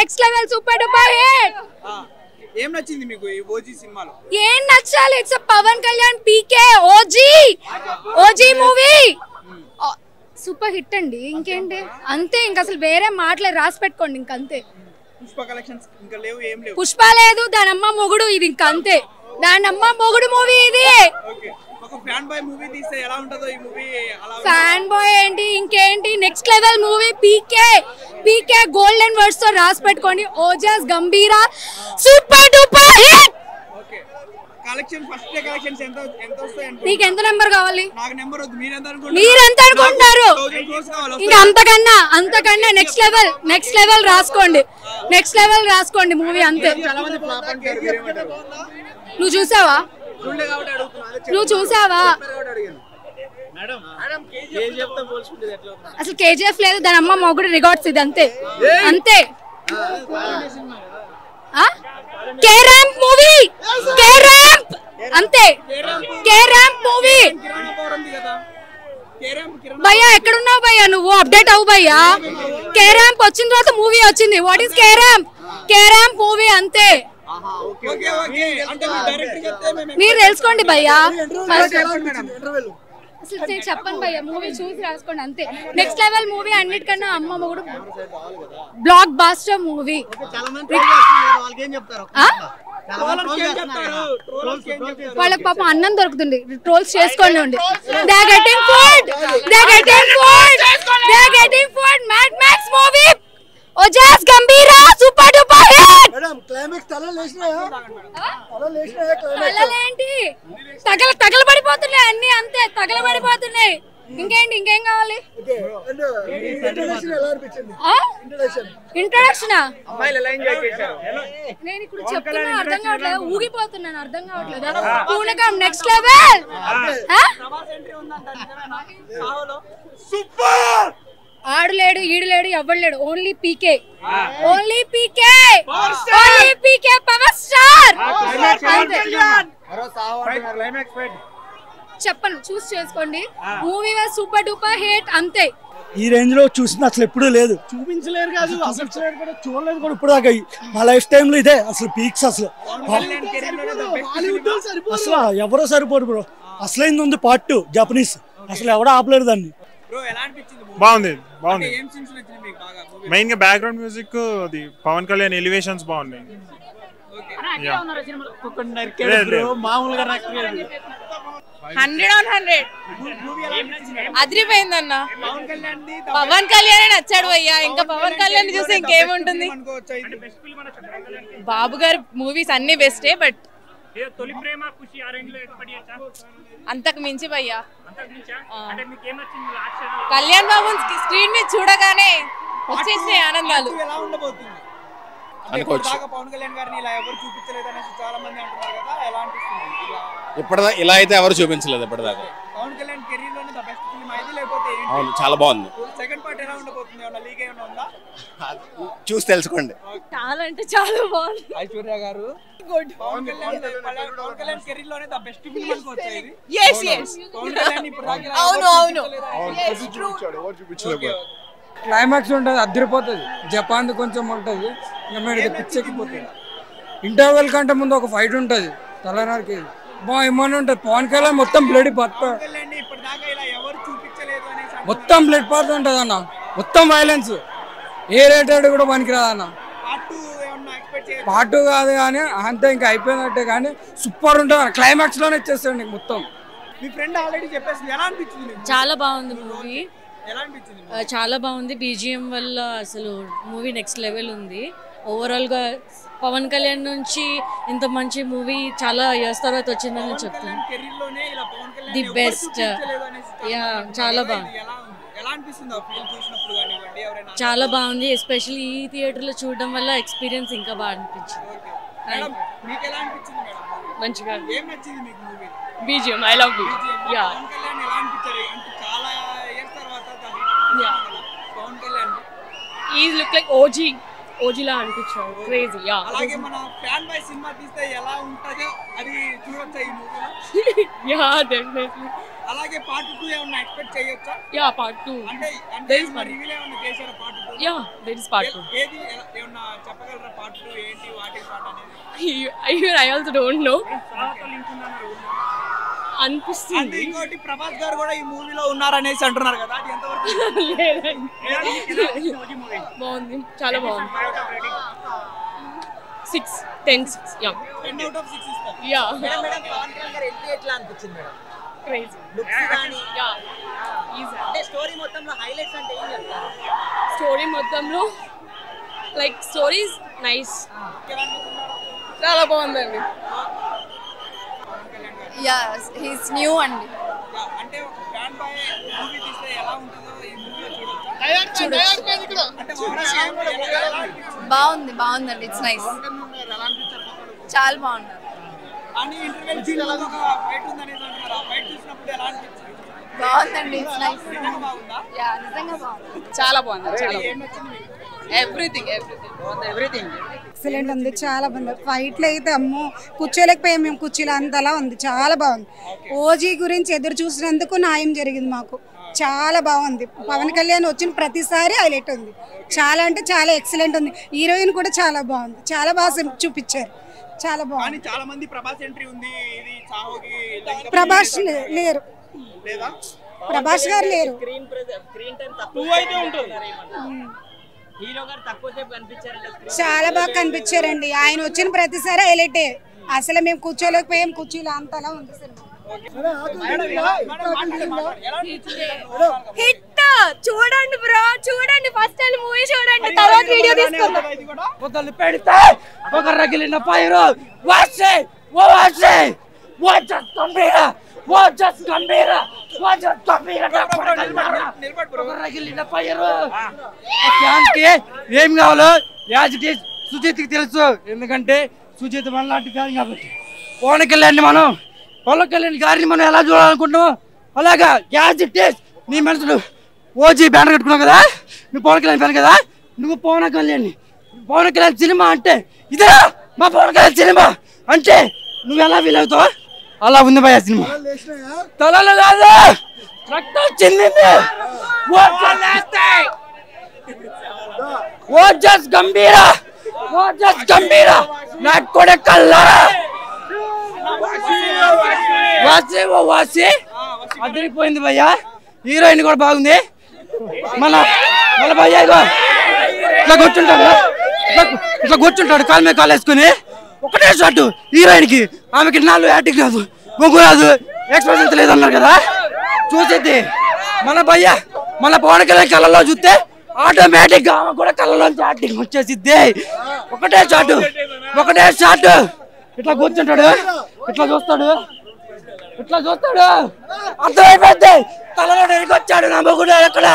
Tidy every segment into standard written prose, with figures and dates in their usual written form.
Next level super duper hit. ఏం నచ్చింది మీకు ఈ ఓజీ సినిమాలో? ఏం నచ్చాలి? It's Pawan Kalyan PK OG movie super hit అండి. ఇంకేంటి అంతే, ఇంక అసలు వేరే మాటలే రాసి పెట్టుకోండి. ఇంకంతే. పుష్ప కలెక్షన్స్ ఇంకా లేవు, ఏం లేవు. పుష్ప లేదు, దాని అమ్మ మొగుడు ఇది. ఇంక అంతే, దాని అమ్మ మొగుడు మూవీ ఇది. ఒక ఫ్యాన్ బాయ్ మూవీ తీస్తే ఎలా ఉంటుందో ఈ మూవీ అలా. ఫ్యాన్ బాయ్ ఏంటి, ఇంకేంటి, next level movie PK golden words తో రాసి పెట్టుకోండి. Ojas Gambheera super duper hit. Okay, collection first day collections ఎంత వస్తాయి? నీకు ఎంత నెంబర్ కావాలి? నాకు నెంబర్ వద్దు, మీరు ఎంత అనుకుంటారు? ఇంకా అంతకన్నా నెక్స్ట్ లెవెల్ రాసుకోండి. మూవీ అంతే. నువ్వు చూసావా? అసలు కేజీఎఫ్ లేదు, దాని అమ్మ మొగుడు రికార్డ్స్ ఇది. అంతే కే ర్యాంప్ మూవీ అంతే. K ramp movie. భయ్యా ఎక్కడున్నావు భయ్యా? నువ్వు అప్డేట్ అవ్వు భయ్యా. కే ర్యాంప్ వచ్చిన తర్వాత మూవీ వచ్చింది. What is K ramp movie అంతే. మీరు తెలుసుకోండి భయ్యా. అసలు నేను చెప్పను భయ్యా, మూవీ చూసి రాసుకోండి అంతే. నెక్స్ట్ లెవెల్ మూవీ అన్నిటికన్నా అమ్మ మొగుడు బ్లాక్ బాస్టర్ మూవీ. వాళ్ళకి పాపం అన్నం దొరుకుతుంది, ట్రోల్స్ చేసుకోండి. They are getting food. Mad Max movie Ojas Gambheera super duper hit. Madam climax తలలేంటి తగలబడిపోతున్నాయి అన్ని. అంతే, తగలబడిపోతున్నాయి. ఇంకేం కావాలి? ఇంట్రడక్షన్ నేను ఇప్పుడు చెప్తున్నా, అర్థం కావట్లేదు. ఊగిపోతున్నాను, అర్థం కావట్లేదు. పూనకం next level. ఆడులేడు, ఈడులేడు, ఎవ్వలేడు. Only PK power star. చెప్పను, చూస్ చేసుకోండి. మూవీ సూపర్ డూపర్ హిట్ అంతే. ఈ రేంజ్ లో చూసిన అసలు ఎప్పుడూ లేదు, చూపించలేరు కాదు, అసలు చూడలేదు కూడా ఇప్పుడు దాకా. మా లైఫ్ టైమ్ లో ఇదే అసలు పీక్స్. అసలు ఎవరో సరిపోరు బ్రో. అసలైంది ఉంది పార్ట్ 2 జపనీస్, అసలు ఎవడో ఆపలేరు దాన్ని. బాగుంది. మెయిన్ గా బ్యాక్గ్రౌండ్ మ్యూజిక్, అది పవన్ కళ్యాణ్ ఎలివేషన్స్ బాగున్నాయి. మామూలుగా 100 అదిరిపోయిందన్న. పవన్ కళ్యాణ్ నచ్చాడు అయ్యా. ఇంకా పవన్ కళ్యాణ్ చూసి ఇంకేముంటుంది? బాబు గారి మూవీస్ అన్ని బెస్టే, బట్ అంతకు మించి భయ్యా. కళ్యాణ్ బాబు స్క్రీన్ మీద చూడగానే వచ్చేసే ఆనందాలు. ఇలా అయితే ఎవరు చూపించలేదు ఇప్పటిదాకా. అవును, చాలా బాగుంది. చూసి తెలుసుకోండి. చాలా అంటే చాలా బాగుంది. ఐశ్వర్య గారు క్లైమాక్స్ ఉంటుంది, అదిరిపోతుంది. జపాన్ కొంచెం ఉంటుంది, పిచ్చెక్కిపోతుంది. ఇంటర్వెల్ కంటే ముందు ఒక ఫైట్ ఉంటుంది, తలనారికి బాగా ఏమన్నా ఉంటుంది. పవన్ కళ్యాణ్ మొత్తం బ్లడ్ మొత్తం బ్లడ్ పార్ట్ ఉంటుంది అన్న. మొత్తం వైలెన్స్, ఏ రేటెడ్ కూడా పనికిరాదు అన్న. పార్ట్ 2 కాదు కానీ అంతే, ఇంకా అయిపోయినట్టే. కానీ సూపర్ ఉంటుంది, క్లైమాక్స్ లోనే ఇచ్చేస్తాడు నీకు మొత్తం. మీ ఫ్రెండ్ ఆల్రెడీ చెప్పేసింది, ఎలా అనిపించింది? చాలా బాగుంది మూవీ, చాలా బాగుంది. బీజిఎం వల్ల అసలు మూవీ నెక్స్ట్ లెవెల్ ఉంది. ఓవరాల్ గా పవన్ కళ్యాణ్ నుంచి ఇంత మంచి మూవీ చాలా ఇయర్స్ తర్వాత వచ్చిందని చెప్తాను. The best. యా, చాలా బాగుంది, చాలా బాగుంది. ఎస్పెషల్లీ ఈ థియేటర్ లో చూడడం వల్ల ఎక్స్పీరియన్స్ ఇంకా బాగా అనిపించింది. మంచిగా BGM, I love BGM. Yeah, he look like OG లా అనిపించాడు. క్రేజీ. యా, అలాగే మన ఫ్యాన్ బాయ్ సినిమా తీస్తే ఎలా ఉంటదో అది చూడొచ్చా ఈ మూవీలో? Yeah, definitely. అలాగే పార్ట్ 2 ఏమన్నా ఎక్స్పెక్ట్ చేయొచ్చా? యా పార్ట్ 2 అంటే There is రివీల్ ఏమన్నా చేశారా part 2? Yeah there is part 2. ఏది ఏమన్నా చెప్పగలరా పార్ట్ 2 ఏంటి వాట్ ఇస్ వాట్ అనేది? I also don't know. Link ఉందన్నారు. అంటే అనిపిస్తుంది. ఇంకోటి ప్రభాస్ గారు కూడా ఈ మూవీలో ఉన్నారనేసి అంటున్నారు కదా, అది ఎంతవరకు బాగుంది, చాలా బాగుంది. 6 10 6 యా 10 out of 6 ఇస్తారు. యా మేడం పవన్ కళ్యాణ్ గారు ఎంట్రీ ఎట్లా అనిపించింది మేడం? క్రేజీ. లుక్స్ కానీ యా ఈజ్ అంటే స్టోరీ మొత్తంలో హైలైట్స్ అంటే ఏం చెప్తారు? స్టోరీ మొత్తంలో లైక్ స్టోరీస్ నైస్, చాలా బాగుందండి. యా హీస్ న్యూ అండి. అంటే ఒక ఫ్యాన్ బాయ్ మూవీ తీస్తే ఎలా ఉంటుందో ఈ మూవీలో చూడొచ్చు. అంటే బాగుందండి, ఇట్స్ నైస్, చాలా బాగున్నారు. అని ఇంటర్వెల్ సీన్ లో ఒక ఫైట్ ఉందనేసి అంటున్నారు. ఆ ఫైట్ చూసినప్పుడు ఎలా అనిపించింది? బాగుందండి, ఇట్స్ నైస్. నిజంగా బాగుందా? యా నిజంగా బాగుంది, చాలా బాగుంది, చాలా ఏం నచ్చింది మీకు? ఎవ్రీథింగ్ ఎక్సలెంట్ ఉంది, చాలా బాగుంది. ఫైట్లు అయితే అమ్మో కూర్చోలేకపోయాం మేము, కుర్చీలో అంతలా ఉంది, చాలా బాగుంది. ఓజీ గురించి ఎదురు చూసినందుకు న్యాయం జరిగింది మాకు, చాలా బాగుంది. పవన్ కళ్యాణ్ వచ్చిన ప్రతిసారి హైలైట్ ఉంది, చాలా అంటే చాలా ఎక్సలెంట్ ఉంది. హీరోయిన్ కూడా చాలా బాగుంది, చాలా బాగా చూపించారు, చాలా బాగుంది. చాలా మంది ప్రభాస్ ఎంట్రీ ఉంది, ఇది సాహోకి ప్రభాస్ లేరు, లేదా? ప్రభాస్ గారు లేరు. స్క్రీన్ టైం తక్కువ అయితే ఉంటుంది. హీరో గారు తక్కువ సేపు కనిపించారంటే చాలా బాగా కనిపించారండి, ఆయన వచ్చిన ప్రతిసారి హైలైటే. అసలు మేము కూర్చోలేకపోయాం, కుర్చీలో అంతలా ఉంది సినిమా. హిట్ చూడండి బ్రో, చూడండి ఫస్ట్ మూవీ చూడండి, తర్వాత వీడియో తీసుకుందాం. మొదలు పెడితే ఒక రగిలిన పైరు వాసే ఓ వాసే ఓ జస్ట్ గంభీర ఓ జస్ట్ గంభీర ఓ జస్ట్ గంభీర ఒక రగిలిన పైరు. ఫ్యాన్కి ఏం కావాలో యాజ్ ఇట్ ఈస్ సుజిత్కి తెలుసు, ఎందుకంటే సుజిత్ మనలాంటి ఫ్యాన్ కాబట్టి. పవన్ కళ్యాణ్ గారిని మనం ఎలా చూడాలనుకుంటున్నాం అలాగా యాజ్ ఇట్ ఈస్ నీ మనసులో ఓజీ బ్యానర్ కట్టుకున్నావు కదా, నువ్వు పవన్ కళ్యాణ్ ఫ్యాన్ కదా, నువ్వు పవన్ కళ్యాణ్ సినిమా అంటే ఇదే మా పవన్ కళ్యాణ్ సినిమా అంటే నువ్వు ఎలా ఫీల్ అవుతావు అలా ఉంది భయ సినిమా. తలలో కాదు రక్తం చెందింది, ఓ జస్ట్ గంభీర నా కొడకల్లారా వాసి అదిరిపోయింది భయ్యా. హీరోయిన్ కూడా బాగుంది. మన భయ్యా ఇట్లా కూర్చుంటాడు కాలు మీద కాలు వేసుకుని, ఒకటే షాట్ హీరోయిన్ కి. ఆమెకి నాలుగు యాక్టింగ్ రాదు, ముగ్గు రాదు, ఎక్స్ప్రెషన్ లేదన్నారు కదా. చూసేది మన భయ్యా మన పవన్ కళ్యాణ్ కళ్ళలో చూస్తే ఆటోమేటిక్ గా ఆమె కూడా కళ్ళలోంచి యాక్టింగ్ వచ్చేసిద్ది. ఒకటే షాట్ ఇట్లా కూర్చుంటాడు, ఇట్లా చూస్తాడు అర్థమైపోద్ది. తలలో నరికి వచ్చాడు నా మొగుడు, ఎక్కడ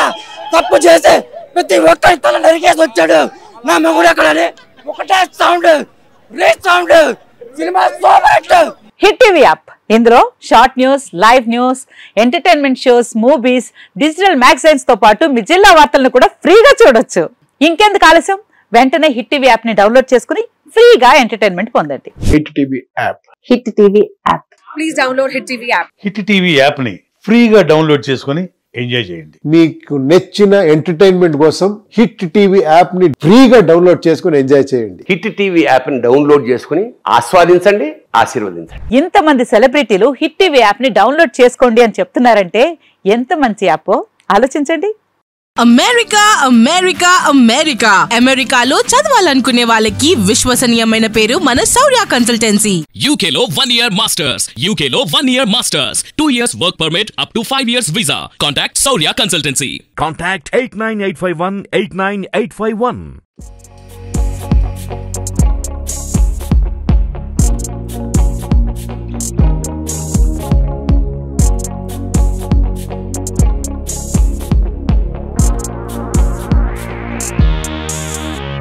తప్పు చేసి ప్రతి ఒక్కరి తల నరికేసి వచ్చాడు నా మొగుడు ఎక్కడని. ఒకటే sound cinema hit TV app, ఇందులో short news, live news, entertainment shows, movies, digital magazines తో పాటు మీ జిల్లా వార్తలను కూడా ఫ్రీగా చూడొచ్చు. ఇంకెందుకు ఆలస్యం, వెంటనే హిట్ టీవీ యాప్ ని డౌన్లోడ్ చేసుకుని ఫ్రీగా ఎంటర్టైన్మెంట్ పొందండి. Hit TV app please download hit TV app. Hit TV app ని ఫ్రీగా డౌన్లోడ్ చేసుకుని ఎంజాయ్ చేయండి. మీకు నచ్చిన ఎంటర్టైన్మెంట్ కోసం హిట్ టీవీ యాప్ ని ఫ్రీగా డౌన్లోడ్ చేసుకుని ఎంజాయ్ చేయండి. హిట్ టీవీ యాప్ ని డౌన్లోడ్ చేసుకుని ఆస్వాదించండి, ఆశీర్వదించండి. ఇంతమంది సెలబ్రిటీలు హిట్ టీవీ యాప్ ని డౌన్లోడ్ చేసుకోండి అని చెప్తున్నారంటే ఎంత మంచి యాప్ ఆలోచించండి. అమెరికాలో చదవాలనుకునే వాళ్ళకి విశ్వసనీయమైన పేరు మన శౌర్య కన్సల్టెన్సీ. UK లో 1 year masters, UK లో 1 year masters, 2 years work permit up to 5 years visa. Contact Saurya Consultancy. Contact 89851 89851.